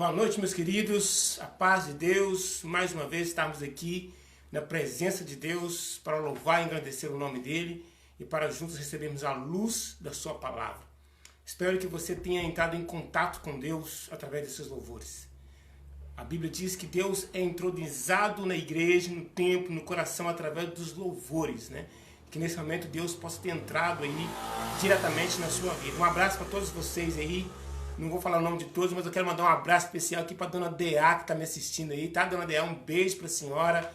Boa noite, meus queridos, a paz de Deus. Mais uma vez estamos aqui na presença de Deus para louvar e engrandecer o nome dEle e para juntos recebermos a luz da sua palavra. Espero que você tenha entrado em contato com Deus através desses louvores. A Bíblia diz que Deus é entronizado na igreja, no templo, no coração através dos louvores, né? Que nesse momento Deus possa ter entrado aí diretamente na sua vida. Um abraço para todos vocês aí. Não vou falar o nome de todos, mas eu quero mandar um abraço especial aqui para a dona Dea, que está me assistindo aí, tá? Dona Dea, um beijo para a senhora,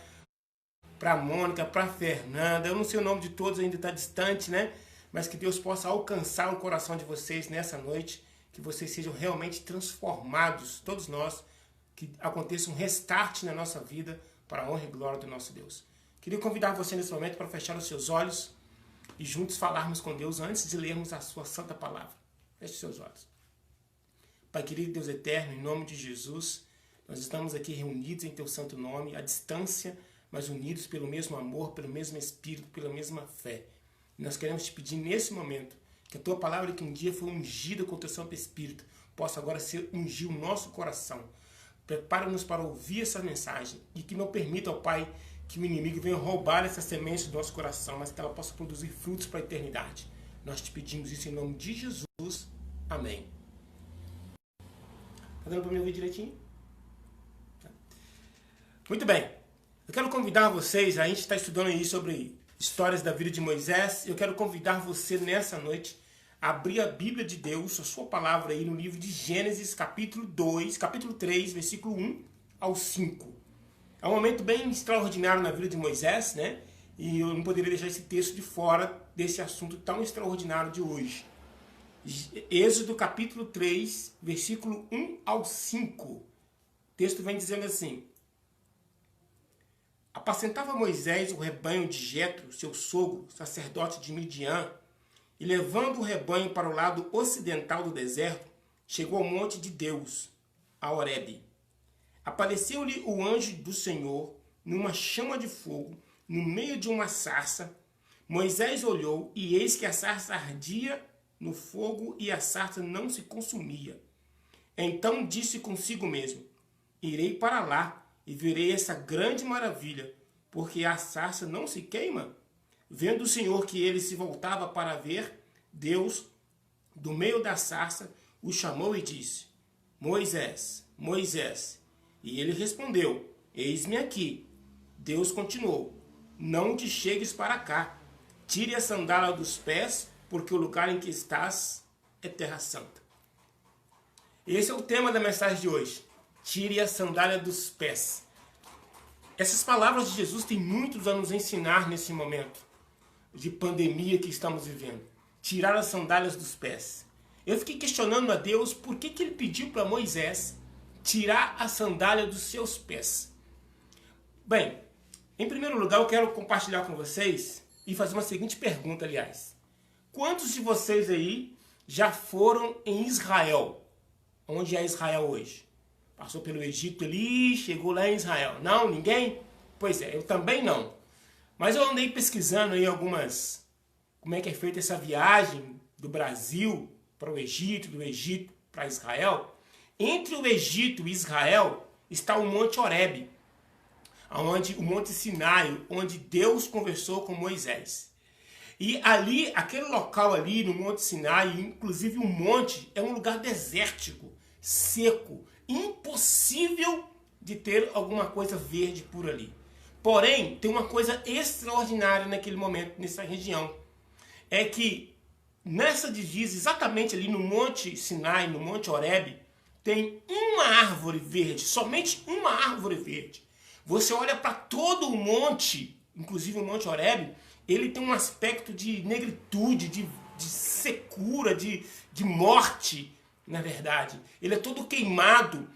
para a Mônica, para a Fernanda. Eu não sei o nome de todos, ainda está distante, né? Mas que Deus possa alcançar o coração de vocês nessa noite, que vocês sejam realmente transformados, todos nós, que aconteça um restart na nossa vida para a honra e glória do nosso Deus. Queria convidar você nesse momento para fechar os seus olhos e juntos falarmos com Deus antes de lermos a sua santa palavra. Feche os seus olhos. Pai querido, Deus eterno, em nome de Jesus, nós estamos aqui reunidos em Teu santo nome, à distância, mas unidos pelo mesmo amor, pelo mesmo Espírito, pela mesma fé. E nós queremos te pedir nesse momento que a Tua palavra que um dia foi ungida com o Teu Santo Espírito possa agora ungir o nosso coração. Prepara-nos para ouvir essa mensagem e que não permita, ó Pai, que o inimigo venha roubar essa semente do nosso coração, mas que ela possa produzir frutos para a eternidade. Nós te pedimos isso em nome de Jesus. Amém. Tá dando para me ouvir direitinho? Muito bem. Eu quero convidar vocês, a gente está estudando aí sobre histórias da vida de Moisés. Eu quero convidar você nessa noite a abrir a Bíblia de Deus, a sua palavra aí no livro de Gênesis, capítulo 3, versículo 1 ao 5. É um momento bem extraordinário na vida de Moisés, né? E eu não poderia deixar esse texto de fora desse assunto tão extraordinário de hoje. Êxodo capítulo 3, versículo 1 ao 5. O texto vem dizendo assim: Apacentava Moisés o rebanho de Jetro, seu sogro, sacerdote de Midian, e levando o rebanho para o lado ocidental do deserto, chegou ao monte de Deus, a Horebe. Apareceu-lhe o anjo do Senhor numa chama de fogo, no meio de uma sarça. Moisés olhou, e eis que a sarça ardia no fogo e a sarça não se consumia. Então disse consigo mesmo: Irei para lá e verei essa grande maravilha, porque a sarça não se queima. Vendo o Senhor que ele se voltava para ver, Deus, do meio da sarça, o chamou e disse: Moisés, Moisés. E ele respondeu: Eis-me aqui. Deus continuou: Não te chegues para cá. Tire a sandália dos pés, porque o lugar em que estás é terra santa. Esse é o tema da mensagem de hoje. Tire a sandália dos pés. Essas palavras de Jesus têm muitos a nos ensinar nesse momento de pandemia que estamos vivendo. Tirar as sandálias dos pés. Eu fiquei questionando a Deus por que ele pediu para Moisés tirar a sandália dos seus pés. Bem, em primeiro lugar eu quero compartilhar com vocês e fazer uma seguinte pergunta, aliás. Quantos de vocês aí já foram em Israel? Onde é Israel hoje? Passou pelo Egito ali, chegou lá em Israel. Não? Ninguém? Pois é, eu também não. Mas eu andei pesquisando aí como é que é feita essa viagem do Brasil para o Egito, do Egito para Israel. Entre o Egito e Israel está o Monte Horebe, o Monte Sinai, onde Deus conversou com Moisés. E ali, aquele local ali no Monte Sinai, inclusive o monte, é um lugar desértico, seco, impossível de ter alguma coisa verde por ali. Porém, tem uma coisa extraordinária naquele momento, nessa região. É que nessa divisa, exatamente ali no Monte Sinai, no Monte Horebe, tem uma árvore verde, somente uma árvore verde. Você olha para todo o monte, inclusive o Monte Horebe, ele tem um aspecto de negritude, de secura, de morte, na verdade. Ele é todo queimado.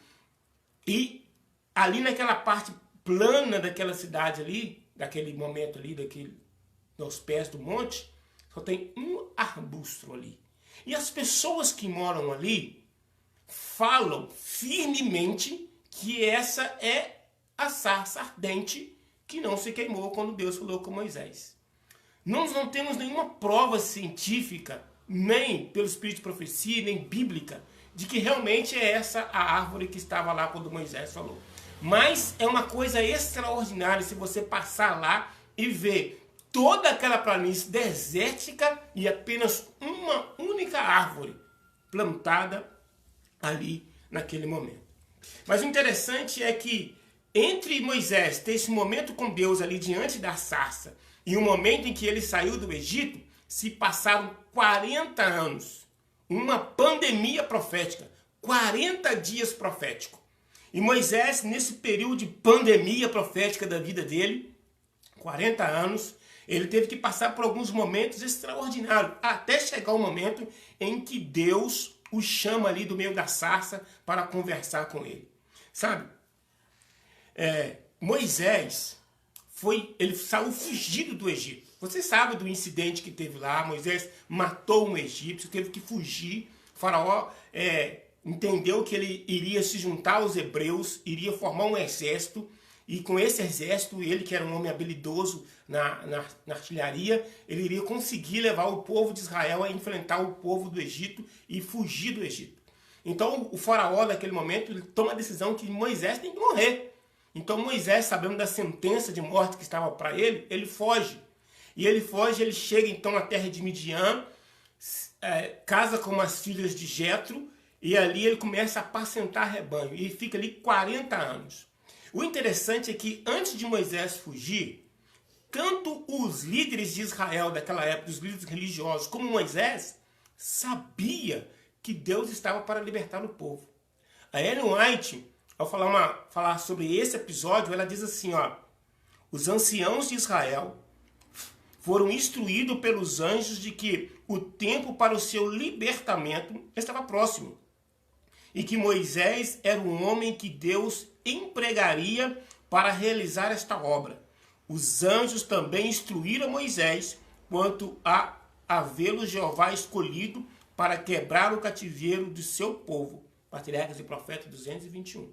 E ali naquela parte plana daquela cidade ali, daquele momento ali, nos pés do monte, só tem um arbusto ali. E as pessoas que moram ali falam firmemente que essa é a sarça ardente que não se queimou quando Deus falou com Moisés. Nós não temos nenhuma prova científica, nem pelo espírito de profecia, nem bíblica, de que realmente é essa a árvore que estava lá quando Moisés falou. Mas é uma coisa extraordinária se você passar lá e ver toda aquela planície desértica e apenas uma única árvore plantada ali naquele momento. Mas o interessante é que entre Moisés ter esse momento com Deus ali diante da sarça e o momento em que ele saiu do Egito, se passaram 40 anos. Uma pandemia profética, 40 dias proféticos. E Moisés, nesse período de pandemia profética da vida dele, 40 anos, ele teve que passar por alguns momentos extraordinários, até chegar o momento em que Deus o chama ali do meio da sarça para conversar com ele. Sabe? Moisés, ele saiu fugido do Egito. Você sabe do incidente que teve lá, Moisés matou um egípcio, teve que fugir. O faraó entendeu que ele iria se juntar aos hebreus, iria formar um exército, e com esse exército, ele que era um homem habilidoso na artilharia, ele iria conseguir levar o povo de Israel a enfrentar o povo do Egito e fugir do Egito. Então o faraó naquele momento ele toma a decisão que Moisés tem que morrer. Então Moisés, sabendo da sentença de morte que estava para ele, ele foge. E ele foge, ele chega então à terra de Midian, casa com as filhas de Jetro, e ali ele começa a apacentar rebanho, e fica ali 40 anos. O interessante é que antes de Moisés fugir, tanto os líderes de Israel daquela época, os líderes religiosos, como Moisés, sabia que Deus estava para libertar o povo. A Ellen White, ao falar sobre esse episódio, ela diz assim, ó, os anciãos de Israel foram instruídos pelos anjos de que o tempo para o seu libertamento estava próximo e que Moisés era um homem que Deus empregaria para realizar esta obra. Os anjos também instruíram Moisés quanto a havê-lo Jeová escolhido para quebrar o cativeiro do seu povo. Patriarcas e Profetas 221.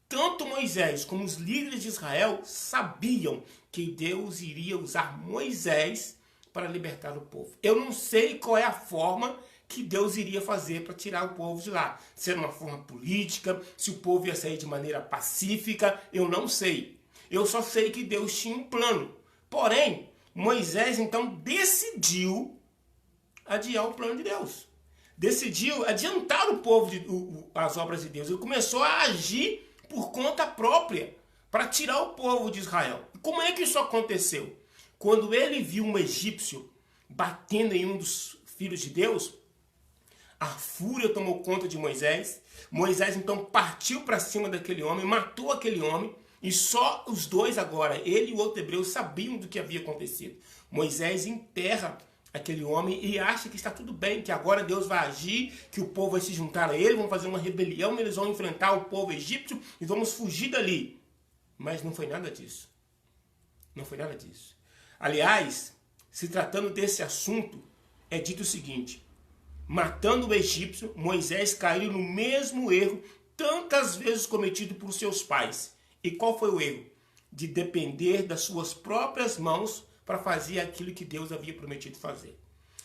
Tanto Moisés como os líderes de Israel sabiam que Deus iria usar Moisés para libertar o povo. Eu não sei qual é a forma que Deus iria fazer para tirar o povo de lá. Se era uma forma política, se o povo ia sair de maneira pacífica, eu não sei. Eu só sei que Deus tinha um plano. Porém, Moisés então decidiu adiar o plano de Deus. Decidiu adiantar o povo as obras de Deus. Ele começou a agir por conta própria para tirar o povo de Israel. E como é que isso aconteceu? Quando ele viu um egípcio batendo em um dos filhos de Deus, a fúria tomou conta de Moisés. Moisés então partiu para cima daquele homem, matou aquele homem, e só os dois agora, ele e o outro hebreu, sabiam do que havia acontecido. Moisés enterra aquele homem e acha que está tudo bem, que agora Deus vai agir, que o povo vai se juntar a ele, vão fazer uma rebelião, eles vão enfrentar o povo egípcio e vamos fugir dali. Mas não foi nada disso. Não foi nada disso. Aliás, se tratando desse assunto, é dito o seguinte: matando o egípcio, Moisés caiu no mesmo erro tantas vezes cometido por seus pais. E qual foi o erro? De depender das suas próprias mãos para fazer aquilo que Deus havia prometido fazer.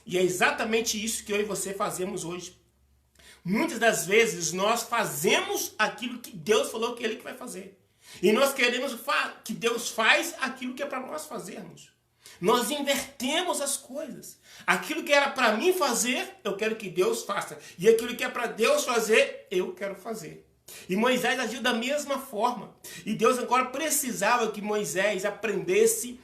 E é exatamente isso que eu e você fazemos hoje. Muitas das vezes nós fazemos aquilo que Deus falou que Ele que vai fazer. E nós queremos que Deus faz aquilo que é para nós fazermos. Nós invertemos as coisas. Aquilo que era para mim fazer, eu quero que Deus faça. E aquilo que é para Deus fazer, eu quero fazer. E Moisés agiu da mesma forma. E Deus agora precisava que Moisés aprendesse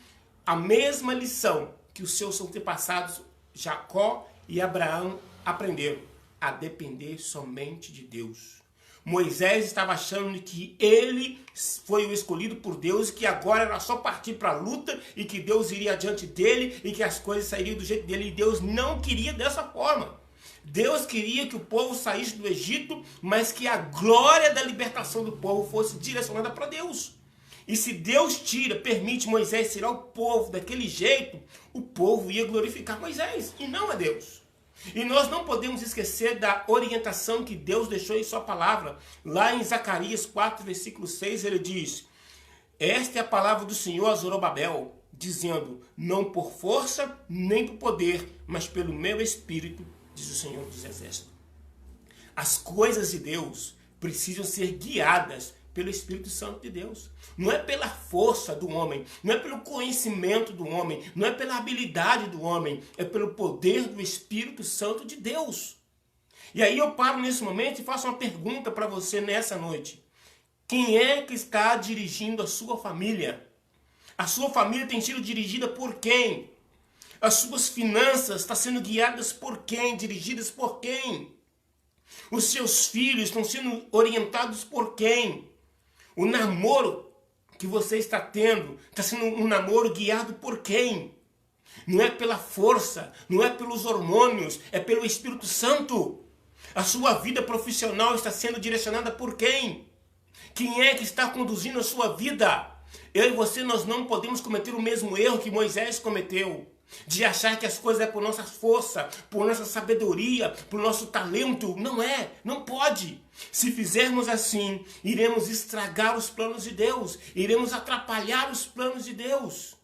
a mesma lição que os seus antepassados, Jacó e Abraão, aprenderam: a depender somente de Deus. Moisés estava achando que ele foi o escolhido por Deus e que agora era só partir para a luta e que Deus iria adiante dele e que as coisas sairiam do jeito dele. E Deus não queria dessa forma. Deus queria que o povo saísse do Egito, mas que a glória da libertação do povo fosse direcionada para Deus. E se Deus permite Moisés tirar o povo daquele jeito, o povo ia glorificar Moisés e não a Deus. E nós não podemos esquecer da orientação que Deus deixou em sua palavra. Lá em Zacarias 4, versículo 6, ele diz: esta é a palavra do Senhor a Zorobabel, dizendo: não por força nem por poder, mas pelo meu espírito, diz o Senhor dos Exércitos. As coisas de Deus precisam ser guiadas pelo Espírito Santo de Deus. Não é pela força do homem, não é pelo conhecimento do homem, não é pela habilidade do homem, é pelo poder do Espírito Santo de Deus. E aí eu paro nesse momento e faço uma pergunta para você nessa noite. Quem é que está dirigindo a sua família? A sua família tem sido dirigida por quem? As suas finanças estão sendo guiadas por quem? Dirigidas por quem? Os seus filhos estão sendo orientados por quem? O namoro que você está tendo está sendo um namoro guiado por quem? Não é pela força, não é pelos hormônios, é pelo Espírito Santo. A sua vida profissional está sendo direcionada por quem? Quem é que está conduzindo a sua vida? Eu e você, nós não podemos cometer o mesmo erro que Moisés cometeu. De achar que as coisas é por nossa força, por nossa sabedoria, por nosso talento. Não é, não pode. Se fizermos assim, iremos estragar os planos de Deus. Iremos atrapalhar os planos de Deus.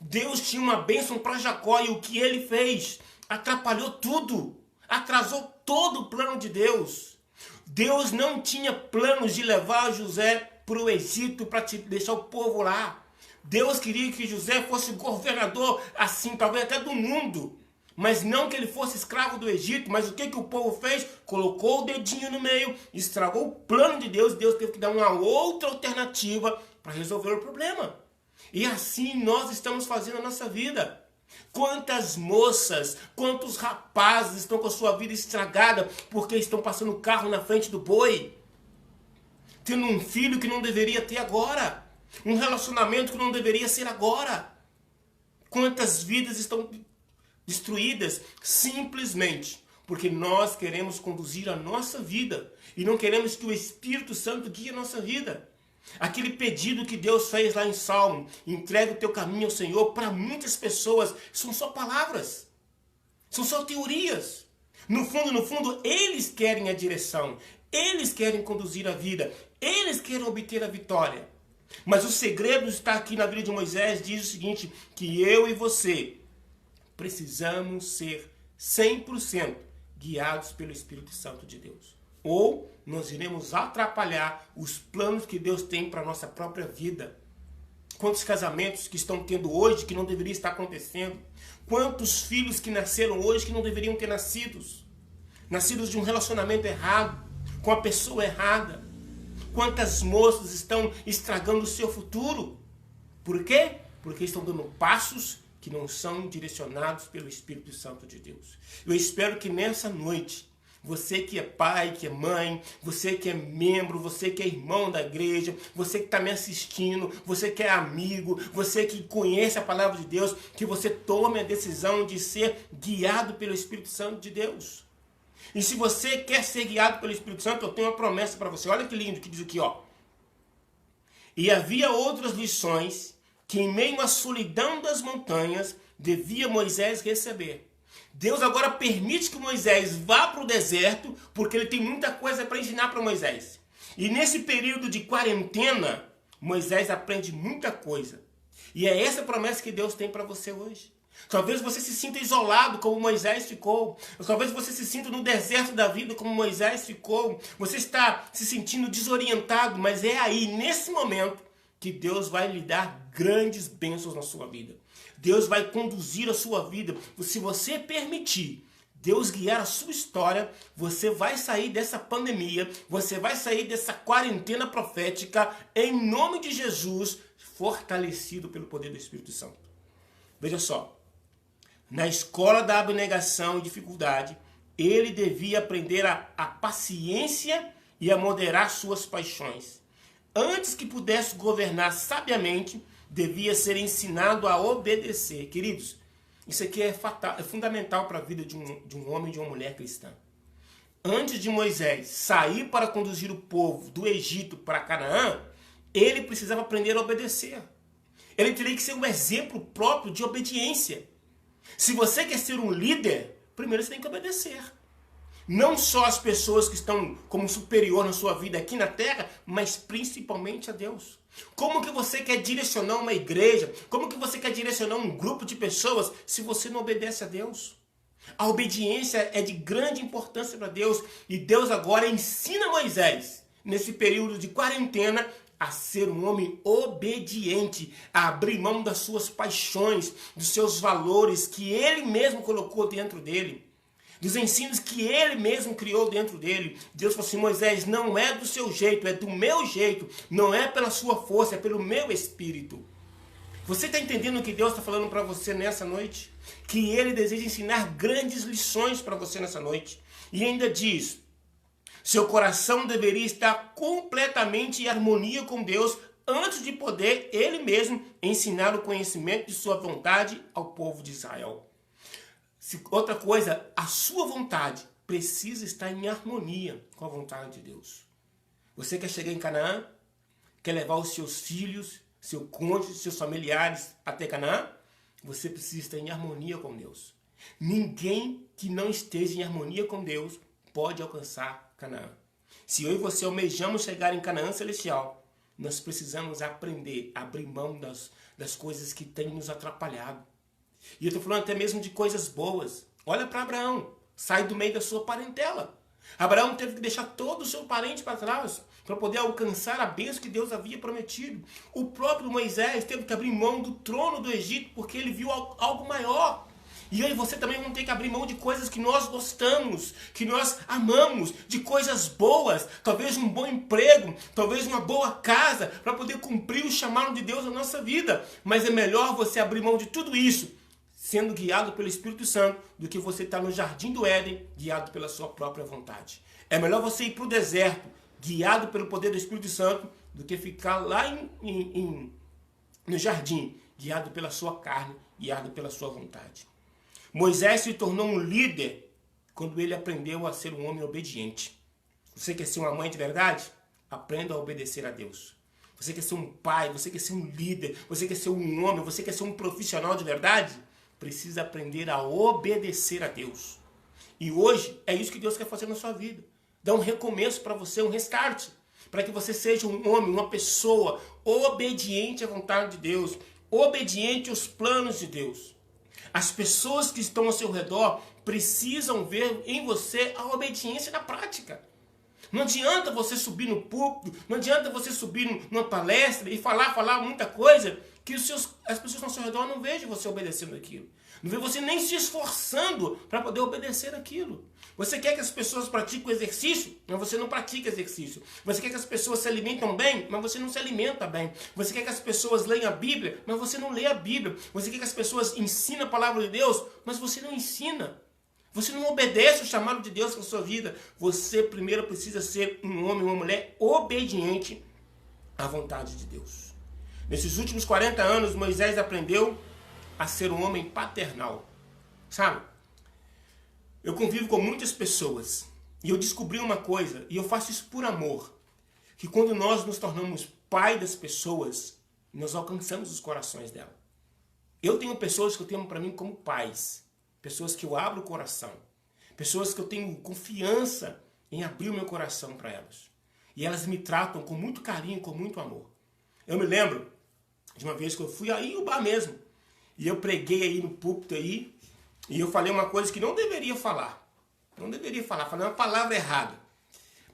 Deus tinha uma bênção para Jacó e o que ele fez? Atrapalhou tudo. Atrasou todo o plano de Deus. Deus não tinha planos de levar José para o Egito para deixar o povo lá. Deus queria que José fosse governador, assim, talvez até do mundo. Mas não que ele fosse escravo do Egito. Mas o que o povo fez? Colocou o dedinho no meio, estragou o plano de Deus. Deus teve que dar uma outra alternativa para resolver o problema. E assim nós estamos fazendo a nossa vida. Quantas moças, quantos rapazes estão com a sua vida estragada porque estão passando o carro na frente do boi? Tendo um filho que não deveria ter agora. Um relacionamento que não deveria ser agora. Quantas vidas estão destruídas simplesmente porque nós queremos conduzir a nossa vida e não queremos que o Espírito Santo guie a nossa vida. Aquele pedido que Deus fez lá em Salmo, entrega o teu caminho ao Senhor, para muitas pessoas são só palavras, são só teorias. No fundo, eles querem a direção, eles querem conduzir a vida, eles querem obter a vitória. Mas o segredo está aqui na vida de Moisés, diz o seguinte, que eu e você precisamos ser 100% guiados pelo Espírito Santo de Deus. Ou nós iremos atrapalhar os planos que Deus tem para a nossa própria vida. Quantos casamentos que estão tendo hoje que não deveria estar acontecendo? Quantos filhos que nasceram hoje que não deveriam ter nascidos? Nascidos de um relacionamento errado, com a pessoa errada. Quantas moças estão estragando o seu futuro? Por quê? Porque estão dando passos que não são direcionados pelo Espírito Santo de Deus. Eu espero que nessa noite, você que é pai, que é mãe, você que é membro, você que é irmão da igreja, você que está me assistindo, você que é amigo, você que conhece a palavra de Deus, que você tome a decisão de ser guiado pelo Espírito Santo de Deus. E se você quer ser guiado pelo Espírito Santo, eu tenho uma promessa para você. Olha que lindo que diz aqui, ó. E havia outras lições que em meio à solidão das montanhas devia Moisés receber. Deus agora permite que Moisés vá para o deserto, porque ele tem muita coisa para ensinar para Moisés. E nesse período de quarentena, Moisés aprende muita coisa. E é essa promessa que Deus tem para você hoje. Talvez você se sinta isolado como Moisés ficou. Talvez você se sinta no deserto da vida como Moisés ficou. Você está se sentindo desorientado, mas é aí, nesse momento, que Deus vai lhe dar grandes bênçãos na sua vida. Deus vai conduzir a sua vida. Se você permitir Deus guiar a sua história, você vai sair dessa pandemia, você vai sair dessa quarentena profética, em nome de Jesus, fortalecido pelo poder do Espírito Santo. Veja só. Na escola da abnegação e dificuldade, ele devia aprender a paciência e a moderar suas paixões. Antes que pudesse governar sabiamente, devia ser ensinado a obedecer. Queridos, isso aqui é fundamental para a vida de um homem e de uma mulher cristã. Antes de Moisés sair para conduzir o povo do Egito para Canaã, ele precisava aprender a obedecer. Ele teria que ser um exemplo próprio de obediência. Se você quer ser um líder, primeiro você tem que obedecer. Não só as pessoas que estão como superior na sua vida aqui na terra, mas principalmente a Deus. Como que você quer direcionar uma igreja? Como que você quer direcionar um grupo de pessoas se você não obedece a Deus? A obediência é de grande importância para Deus. E Deus agora ensina Moisés, nesse período de quarentena, a ser um homem obediente, a abrir mão das suas paixões, dos seus valores que ele mesmo colocou dentro dele, dos ensinos que ele mesmo criou dentro dele. Deus falou assim: Moisés, não é do seu jeito, é do meu jeito, não é pela sua força, é pelo meu espírito. Você está entendendo o que Deus está falando para você nessa noite? Que Ele deseja ensinar grandes lições para você nessa noite. E ainda diz: seu coração deveria estar completamente em harmonia com Deus antes de poder Ele mesmo ensinar o conhecimento de sua vontade ao povo de Israel. Outra coisa, a sua vontade precisa estar em harmonia com a vontade de Deus. Você quer chegar em Canaã? Quer levar os seus filhos, seu cônjuge, seus familiares até Canaã? Você precisa estar em harmonia com Deus. Ninguém que não esteja em harmonia com Deus pode alcançar Canaã. Se eu e você almejamos chegar em Canaã celestial, nós precisamos aprender a abrir mão das coisas que têm nos atrapalhado. E eu estou falando até mesmo de coisas boas. Olha para Abraão, sai do meio da sua parentela. Abraão teve que deixar todo o seu parente para trás para poder alcançar a bênção que Deus havia prometido. O próprio Moisés teve que abrir mão do trono do Egito porque ele viu algo maior. E eu e você também vamos ter que abrir mão de coisas que nós gostamos, que nós amamos, de coisas boas, talvez um bom emprego, talvez uma boa casa, para poder cumprir o chamado de Deus na nossa vida. Mas é melhor você abrir mão de tudo isso, sendo guiado pelo Espírito Santo, do que você estar no jardim do Éden, guiado pela sua própria vontade. É melhor você ir para o deserto, guiado pelo poder do Espírito Santo, do que ficar lá no jardim, guiado pela sua carne, guiado pela sua vontade. Moisés se tornou um líder quando ele aprendeu a ser um homem obediente. Você quer ser uma mãe de verdade? Aprenda a obedecer a Deus. Você quer ser um pai, você quer ser um líder, você quer ser um homem, você quer ser um profissional de verdade? Precisa aprender a obedecer a Deus. E hoje é isso que Deus quer fazer na sua vida. Dar um recomeço para você, um restart. Para que você seja um homem, uma pessoa obediente à vontade de Deus. Obediente aos planos de Deus. As pessoas que estão ao seu redor precisam ver em você a obediência na prática. Não adianta você subir no púlpito, não adianta você subir numa palestra e falar muita coisa que as pessoas ao seu redor não vejam você obedecendo aquilo. Não vê você nem se esforçando para poder obedecer aquilo. Você quer que as pessoas pratiquem o exercício, mas você não pratica exercício. Você quer que as pessoas se alimentam bem, mas você não se alimenta bem. Você quer que as pessoas leiam a Bíblia, mas você não lê a Bíblia. Você quer que as pessoas ensinem a palavra de Deus, mas você não ensina. Você não obedece o chamado de Deus para a sua vida. Você primeiro precisa ser um homem, uma mulher obediente à vontade de Deus. Nesses últimos 40 anos, Moisés aprendeu a ser um homem paternal. Sabe? Eu convivo com muitas pessoas e eu descobri uma coisa, e eu faço isso por amor, que quando nós nos tornamos pai das pessoas, nós alcançamos os corações dela. Eu tenho pessoas que eu tenho para mim como pais, pessoas que eu abro o coração, pessoas que eu tenho confiança em abrir o meu coração para elas. E elas me tratam com muito carinho, com muito amor. Eu me lembro de uma vez que eu fui aí no bar mesmo, e eu preguei aí no púlpito aí, e eu falei uma coisa que não deveria falar. Não deveria falar, falei uma palavra errada.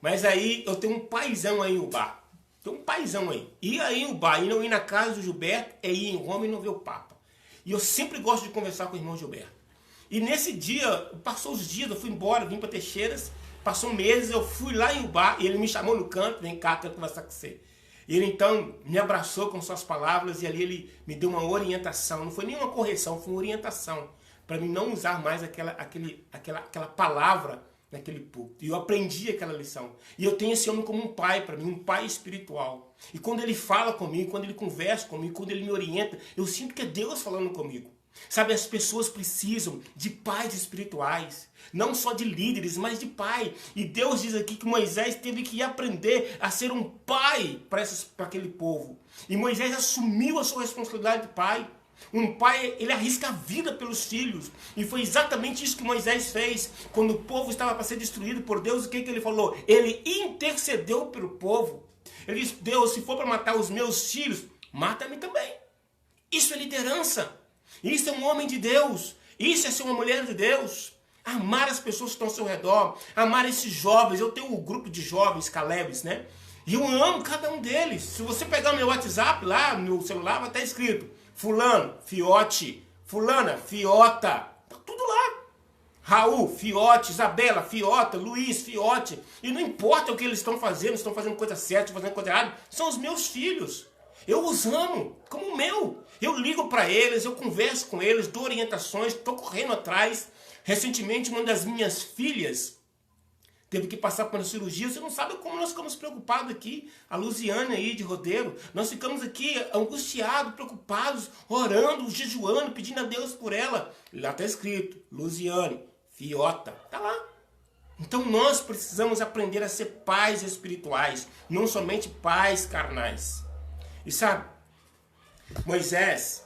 Mas aí eu tenho um paizão aí no bar. Tem um paizão aí. Ir aí no bar e não ir na casa do Gilberto é ir em Roma e não ver o Papa. E eu sempre gosto de conversar com o irmão Gilberto. E nesse dia, passou os dias, eu fui embora, vim para Teixeiras, passou meses, eu fui lá em bar e ele me chamou no canto, vem cá, quero conversar com você. E ele então me abraçou com suas palavras e ali ele me deu uma orientação. Não foi nem uma correção, foi uma orientação. Para mim não usar mais aquela palavra naquele púlpito. E eu aprendi aquela lição. E eu tenho esse homem como um pai para mim, um pai espiritual. E quando ele fala comigo, quando ele conversa comigo, quando ele me orienta, eu sinto que é Deus falando comigo. Sabe, as pessoas precisam de pais espirituais. Não só de líderes, mas de pai. E Deus diz aqui que Moisés teve que aprender a ser um pai para aquele povo. E Moisés assumiu a sua responsabilidade de pai. Um pai, ele arrisca a vida pelos filhos. E foi exatamente isso que Moisés fez. Quando o povo estava para ser destruído por Deus, o que ele falou? Ele intercedeu pelo povo. Ele disse: Deus, se for para matar os meus filhos, mata-me também. Isso é liderança. Isso é um homem de Deus. Isso é ser uma mulher de Deus. Amar as pessoas que estão ao seu redor, amar esses jovens. Eu tenho um grupo de jovens, Calebs, né? E eu amo cada um deles. Se você pegar meu WhatsApp lá, no celular, vai estar escrito fulano, fiote, fulana, fiota. Tá tudo lá. Raul, fiote, Isabela, fiota, Luiz, fiote. E não importa o que eles estão fazendo coisa certa, estão fazendo coisa errada. São os meus filhos. Eu os amo como o meu. Eu ligo para eles, eu converso com eles, dou orientações, estou correndo atrás. Recentemente, uma das minhas filhas teve que passar por uma cirurgia. Você não sabe como nós ficamos preocupados aqui. A Luziane aí de Rodeiro. Nós ficamos aqui angustiados, preocupados, orando, jejuando, pedindo a Deus por ela. Lá está escrito, Luziane, fiota. Está lá. Então nós precisamos aprender a ser pais espirituais, não somente pais carnais. E sabe, Moisés,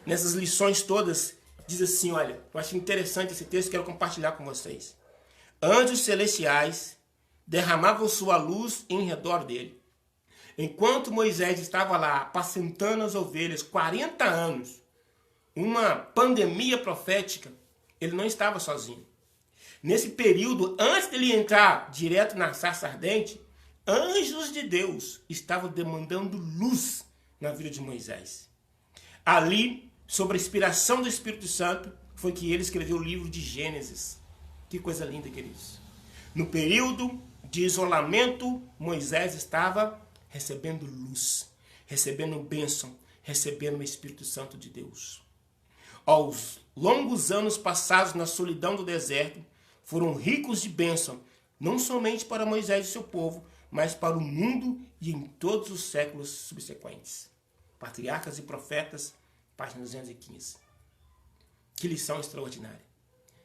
nessas lições todas, diz assim, olha, eu acho interessante esse texto, quero compartilhar com vocês. Anjos celestiais derramavam sua luz em redor dele. Enquanto Moisés estava lá apacentando as ovelhas 40 anos, uma pandemia profética, ele não estava sozinho. Nesse período, antes dele entrar direto na sarça ardente, anjos de Deus estavam demandando luz na vida de Moisés. Ali, sob a inspiração do Espírito Santo, foi que ele escreveu o livro de Gênesis. Que coisa linda, queridos. No período de isolamento, Moisés estava recebendo luz, recebendo bênção, recebendo o Espírito Santo de Deus. Aos longos anos passados na solidão do deserto, foram ricos de bênção, não somente para Moisés e seu povo, mas para o mundo e em todos os séculos subsequentes. Patriarcas e Profetas, página 215. Que lição extraordinária.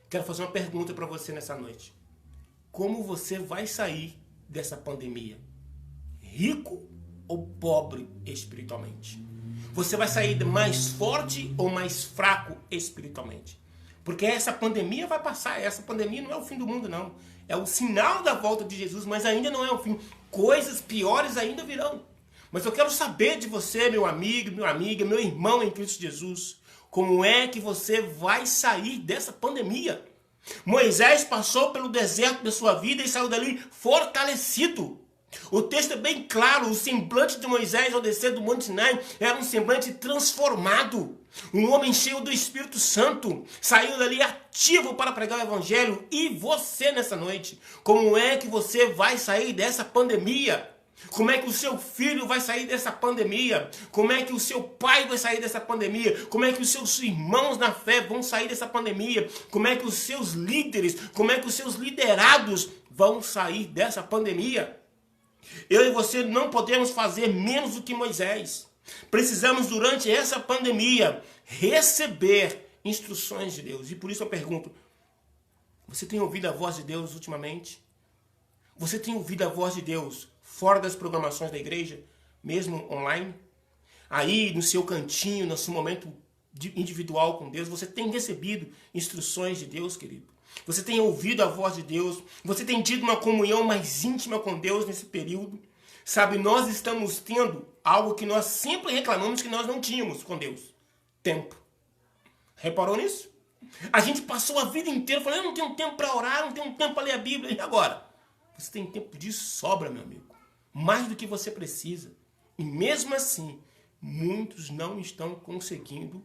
Quero fazer uma pergunta para você nessa noite. Como você vai sair dessa pandemia? Rico ou pobre espiritualmente? Você vai sair mais forte ou mais fraco espiritualmente? Porque essa pandemia vai passar. Essa pandemia não é o fim do mundo, não. É o sinal da volta de Jesus, mas ainda não é o fim. Coisas piores ainda virão. Mas eu quero saber de você, meu amigo, minha amiga, meu irmão em Cristo Jesus, como é que você vai sair dessa pandemia? Moisés passou pelo deserto da sua vida e saiu dali fortalecido. O texto é bem claro, o semblante de Moisés ao descer do Monte Sinai era um semblante transformado. Um homem cheio do Espírito Santo saiu dali ativo para pregar o Evangelho. E você nessa noite, como é que você vai sair dessa pandemia? Como é que o seu filho vai sair dessa pandemia? Como é que o seu pai vai sair dessa pandemia? Como é que os seus irmãos na fé vão sair dessa pandemia? Como é que os seus líderes, como é que os seus liderados vão sair dessa pandemia? Eu e você não podemos fazer menos do que Moisés. Precisamos, durante essa pandemia, receber instruções de Deus. E por isso eu pergunto, você tem ouvido a voz de Deus ultimamente? Você tem ouvido a voz de Deus fora das programações da igreja, mesmo online? Aí, no seu cantinho, no seu momento individual com Deus, você tem recebido instruções de Deus, querido? Você tem ouvido a voz de Deus? Você tem tido uma comunhão mais íntima com Deus nesse período? Sabe, nós estamos tendo algo que nós sempre reclamamos que nós não tínhamos com Deus. Tempo. Reparou nisso? A gente passou a vida inteira falando, eu não tenho tempo para orar, não tenho tempo para ler a Bíblia. E agora? Você tem tempo de sobra, meu amigo. Mais do que você precisa. E mesmo assim, muitos não estão conseguindo